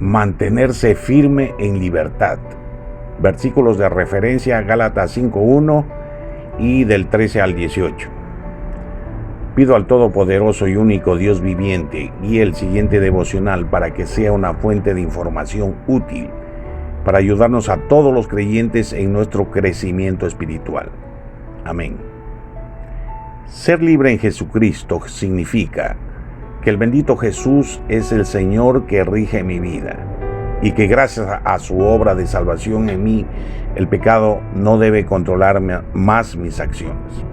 mantenerse firme en libertad. Versículos de referencia: Gálatas 5:1 y del 13 al 18. Pido al Todopoderoso y único Dios viviente guíe el siguiente devocional para que sea una fuente de información útil para ayudarnos a todos los creyentes en nuestro crecimiento espiritual. Amén. Ser libre en Jesucristo significa que el bendito Jesús es el Señor que rige mi vida y que gracias a su obra de salvación en mí, el pecado no debe controlar más mis acciones.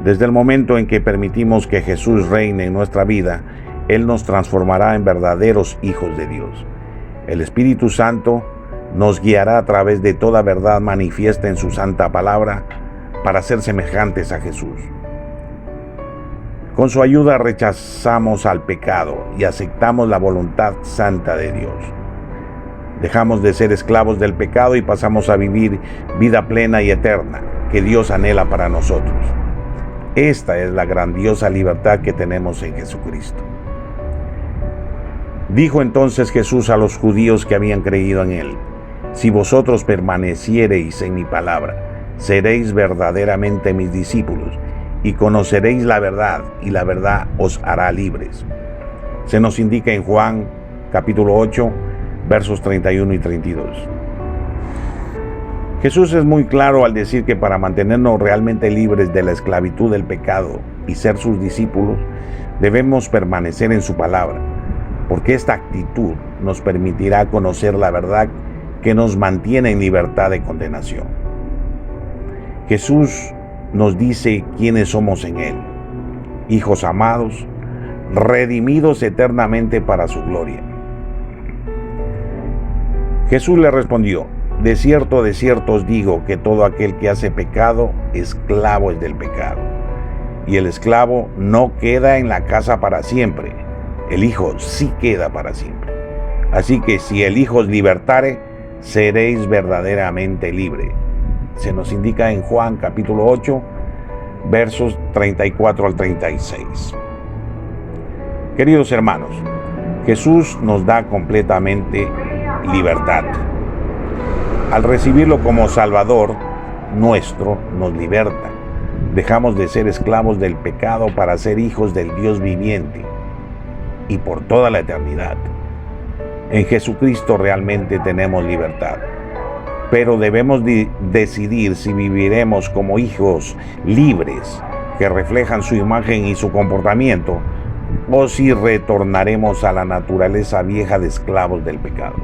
Desde el momento en que permitimos que Jesús reine en nuestra vida, Él nos transformará en verdaderos hijos de Dios. El Espíritu Santo nos guiará a través de toda verdad manifiesta en su santa palabra para ser semejantes a Jesús. Con su ayuda rechazamos al pecado y aceptamos la voluntad santa de Dios. Dejamos de ser esclavos del pecado y pasamos a vivir vida plena y eterna que Dios anhela para nosotros. Esta es la grandiosa libertad que tenemos en Jesucristo. Dijo entonces Jesús a los judíos que habían creído en Él: si vosotros permaneciereis en mi palabra, seréis verdaderamente mis discípulos y conoceréis la verdad, y la verdad os hará libres. Se nos indica en Juan capítulo 8, versos 31 y 32. Jesús es muy claro al decir que para mantenernos realmente libres de la esclavitud del pecado y ser sus discípulos, debemos permanecer en su palabra, porque esta actitud nos permitirá conocer la verdad que nos mantiene en libertad de condenación. Jesús nos dice quiénes somos en Él: hijos amados, redimidos eternamente para su gloria. Jesús le respondió: de cierto os digo que todo aquel que hace pecado, esclavo es del pecado. Y el esclavo no queda en la casa para siempre, el Hijo sí queda para siempre. Así que si el Hijo os libertare, seréis verdaderamente libre. Se nos indica en Juan capítulo 8, versos 34 al 36. Queridos hermanos, Jesús nos da completamente libertad. Al recibirlo como Salvador nuestro, nos liberta. Dejamos de ser esclavos del pecado para ser hijos del Dios viviente y por toda la eternidad. En Jesucristo realmente tenemos libertad, pero debemos decidir si viviremos como hijos libres que reflejan su imagen y su comportamiento, o si retornaremos a la naturaleza vieja de esclavos del pecado.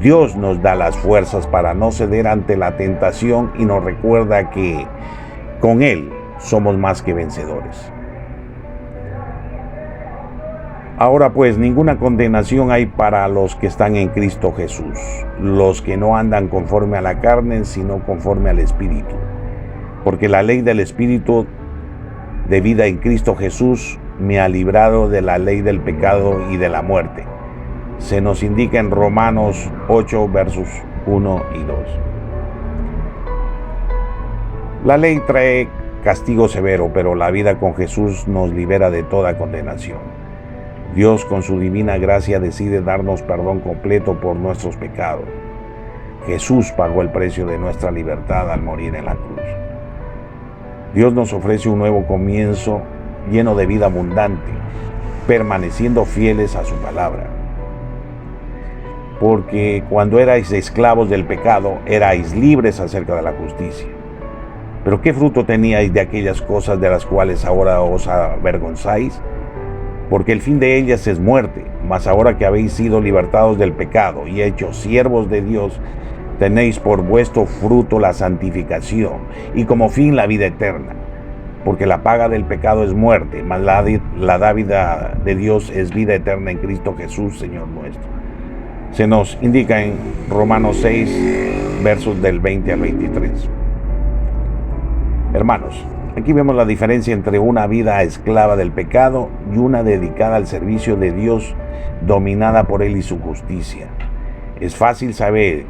Dios nos da las fuerzas para no ceder ante la tentación y nos recuerda que con Él somos más que vencedores. Ahora pues, ninguna condenación hay para los que están en Cristo Jesús, los que no andan conforme a la carne, sino conforme al Espíritu. Porque la ley del Espíritu de vida en Cristo Jesús me ha librado de la ley del pecado y de la muerte. Se nos indica en Romanos 8, versos 1 y 2. La ley trae castigo severo, pero la vida con Jesús nos libera de toda condenación. Dios, con su divina gracia, decide darnos perdón completo por nuestros pecados. Jesús pagó el precio de nuestra libertad al morir en la cruz. Dios nos ofrece un nuevo comienzo lleno de vida abundante, permaneciendo fieles a su palabra. Porque cuando erais esclavos del pecado, erais libres acerca de la justicia. Pero ¿qué fruto teníais de aquellas cosas de las cuales ahora os avergonzáis? Porque el fin de ellas es muerte, mas ahora que habéis sido libertados del pecado y hechos siervos de Dios, tenéis por vuestro fruto la santificación y como fin la vida eterna. Porque la paga del pecado es muerte, mas la dádiva de Dios es vida eterna en Cristo Jesús, Señor nuestro. Se nos indica en Romanos 6, versos del 20 al 23. Hermanos, aquí vemos la diferencia entre una vida esclava del pecado y una dedicada al servicio de Dios, dominada por Él y su justicia. Es fácil saber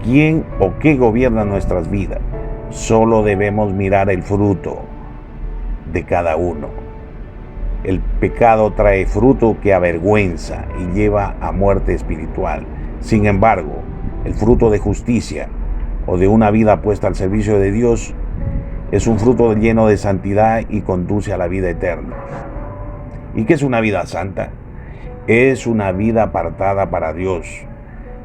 quién o qué gobierna nuestras vidas. Solo debemos mirar el fruto de cada uno. El pecado trae fruto que avergüenza y lleva a muerte espiritual. Sin embargo, el fruto de justicia o de una vida puesta al servicio de Dios es un fruto lleno de santidad y conduce a la vida eterna. ¿Y qué es una vida santa? Es una vida apartada para Dios,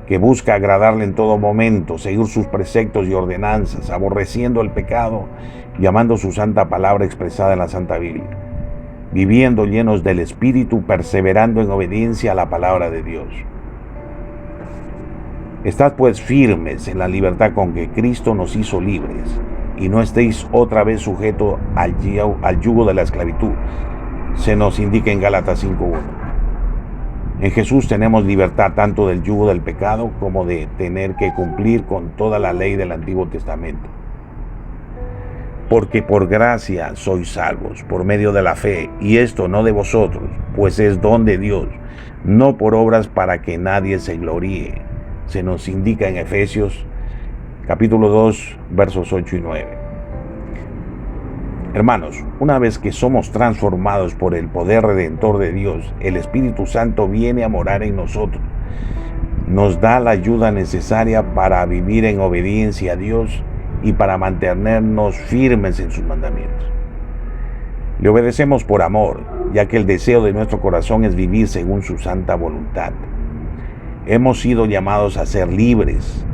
que busca agradarle en todo momento, seguir sus preceptos y ordenanzas, aborreciendo el pecado y amando su santa palabra expresada en la Santa Biblia, viviendo llenos del Espíritu, perseverando en obediencia a la palabra de Dios. Estad pues firmes en la libertad con que Cristo nos hizo libres, y no estéis otra vez sujetos al yugo de la esclavitud. Se nos indica en Gálatas 5:1. En Jesús tenemos libertad tanto del yugo del pecado como de tener que cumplir con toda la ley del Antiguo Testamento. Porque por gracia sois salvos, por medio de la fe, y esto no de vosotros, pues es don de Dios, no por obras para que nadie se gloríe. Se nos indica en Efesios capítulo 2, versos 8 y 9. Hermanos, una vez que somos transformados por el poder redentor de Dios, el Espíritu Santo viene a morar en nosotros. Nos da la ayuda necesaria para vivir en obediencia a Dios y para mantenernos firmes en sus mandamientos. Le obedecemos por amor, ya que el deseo de nuestro corazón es vivir según su santa voluntad. Hemos sido llamados a ser libres,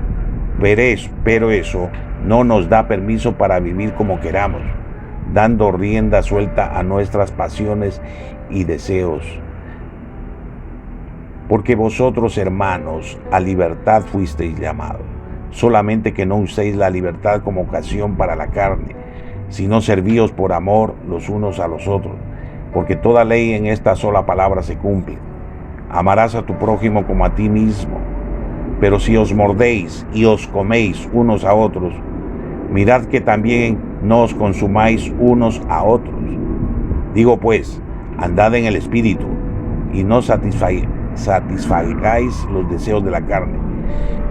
pero eso no nos da permiso para vivir como queramos, dando rienda suelta a nuestras pasiones y deseos. Porque vosotros, hermanos, a libertad fuisteis llamados, solamente que no uséis la libertad como ocasión para la carne, sino servíos por amor los unos a los otros, porque toda ley en esta sola palabra se cumple: amarás a tu prójimo como a ti mismo. Pero si os mordéis y os coméis unos a otros, mirad que también no os consumáis unos a otros. Digo pues, andad en el Espíritu, y no satisfagáis los deseos de la carne,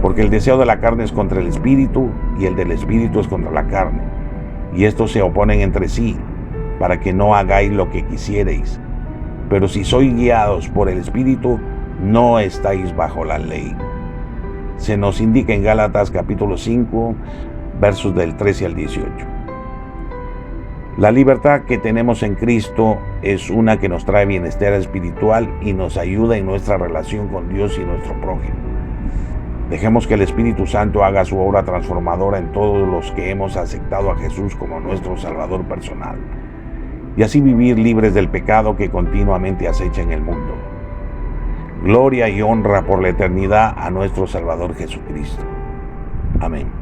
porque el deseo de la carne es contra el Espíritu, y el del Espíritu es contra la carne, y estos se oponen entre sí, para que no hagáis lo que quisierais. Pero si sois guiados por el Espíritu, no estáis bajo la ley. Se nos indica en Gálatas capítulo 5, versos del 13 al 18. La libertad que tenemos en Cristo es una que nos trae bienestar espiritual y nos ayuda en nuestra relación con Dios y nuestro prójimo. Dejemos que el Espíritu Santo haga su obra transformadora en todos los que hemos aceptado a Jesús como nuestro Salvador personal, y así vivir libres del pecado que continuamente acecha en el mundo. Gloria y honra por la eternidad a nuestro Salvador Jesucristo. Amén.